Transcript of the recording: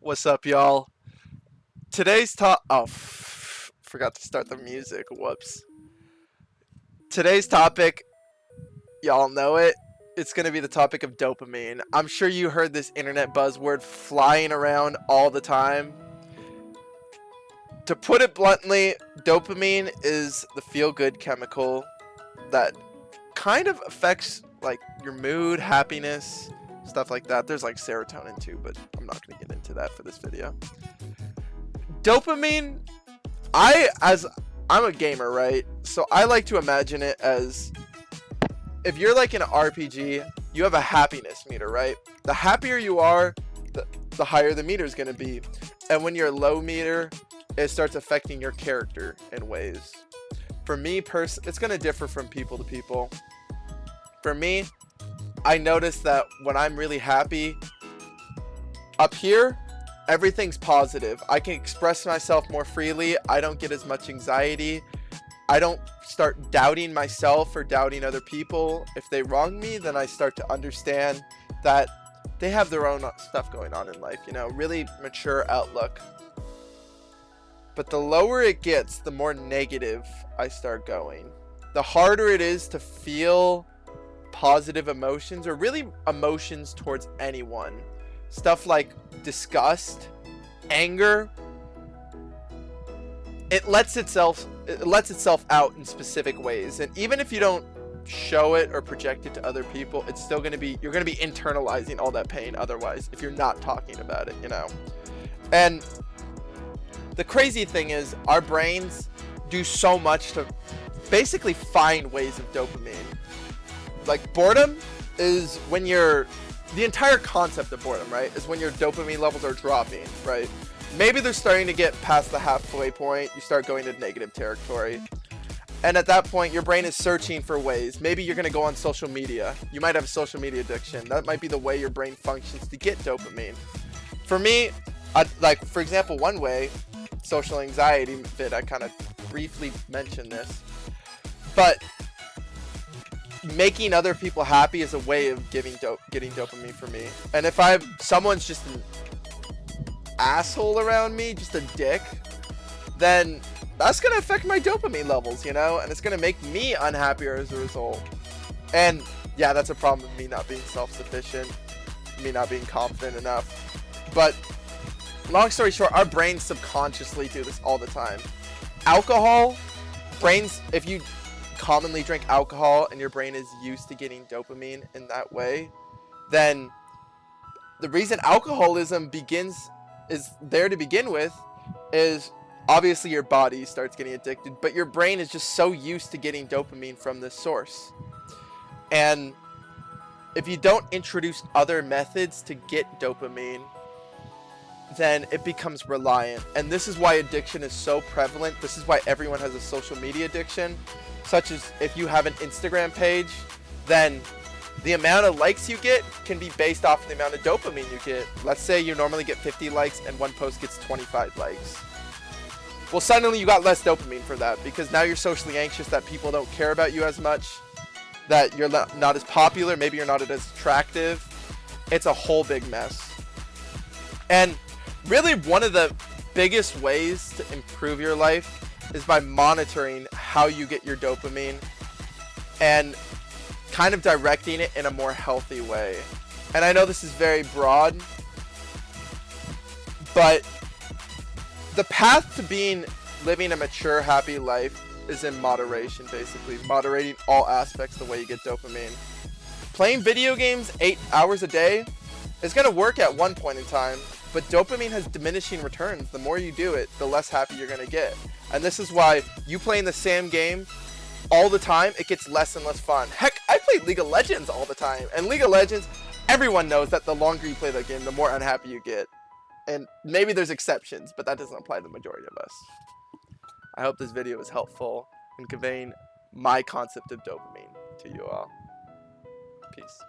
What's up, y'all? Today's forgot to start the music. Whoops. Today's topic, y'all know it. It's going to be the topic of dopamine. I'm sure you heard this internet buzzword flying around all the time. To put it bluntly, dopamine is the feel-good chemical that kind of affects like your mood, happiness, stuff like that. There's like serotonin too, but I'm not going to get into that for this video. Dopamine, I'm a gamer, right? So I like to imagine it as if you're like in an RPG, you have a happiness meter, right? The happier you are, the higher the meter is going to be. And when you're low meter, it starts affecting your character in ways. For me, it's going to differ from people to people. For me, I notice that when I'm really happy, up here, everything's positive. I can express myself more freely. I don't get as much anxiety. I don't start doubting myself or doubting other people. If they wrong me, then I start to understand that they have their own stuff going on in life, you know, really mature outlook. But the lower it gets, the more negative I start going. The harder it is to feel positive emotions, or really emotions towards anyone. Stuff like disgust, anger, it lets itself out in specific ways. And even if you don't show it or project it to other people, it's still you're gonna be internalizing all that pain otherwise if you're not talking about it, you know. And the crazy thing is, our brains do so much to basically find ways of dopamine. Like boredom is when the entire concept of boredom, right, is when your dopamine levels are dropping, right? Maybe they're starting to get past the halfway point. You start going to negative territory. And at that point, your brain is searching for ways. Maybe you're going to go on social media. You might have a social media addiction. That might be the way your brain functions to get dopamine. For me, like, for example, one way, social anxiety bit, I kind of briefly mentioned this. But making other people happy is a way of getting dopamine for me. And if someone's just an asshole around me, just a dick, then that's gonna affect my dopamine levels, you know, and it's gonna make me unhappier as a result. And yeah, that's a problem with me not being self-sufficient, me not being confident enough. But long story short, our brains subconsciously do this all the time. Alcohol, if you commonly drink alcohol and your brain is used to getting dopamine in that way, then the reason alcoholism is there to begin with is obviously your body starts getting addicted, but your brain is just so used to getting dopamine from this source. And if you don't introduce other methods to get dopamine, then it becomes reliant. And this is why addiction is so prevalent. This is why everyone has a social media addiction. Such as if you have an Instagram page, then the amount of likes you get can be based off the amount of dopamine you get. Let's say you normally get 50 likes and one post gets 25 likes. Well, suddenly you got less dopamine for that because now you're socially anxious that people don't care about you as much, that you're not as popular, maybe you're not as attractive. It's a whole big mess. And really one of the biggest ways to improve your life is by monitoring how you get your dopamine and kind of directing it in a more healthy way. And I know this is very broad, but the path to living a mature, happy life is in moderation, basically. Moderating all aspects the way you get dopamine. Playing video games 8 hours a day is going to work at one point in time, but dopamine has diminishing returns. The more you do it, the less happy you're going to get. And this is why you playing the same game all the time, it gets less and less fun. Heck, I play League of Legends all the time. And League of Legends, everyone knows that the longer you play that game, the more unhappy you get. And maybe there's exceptions, but that doesn't apply to the majority of us. I hope this video was helpful in conveying my concept of dopamine to you all. Peace.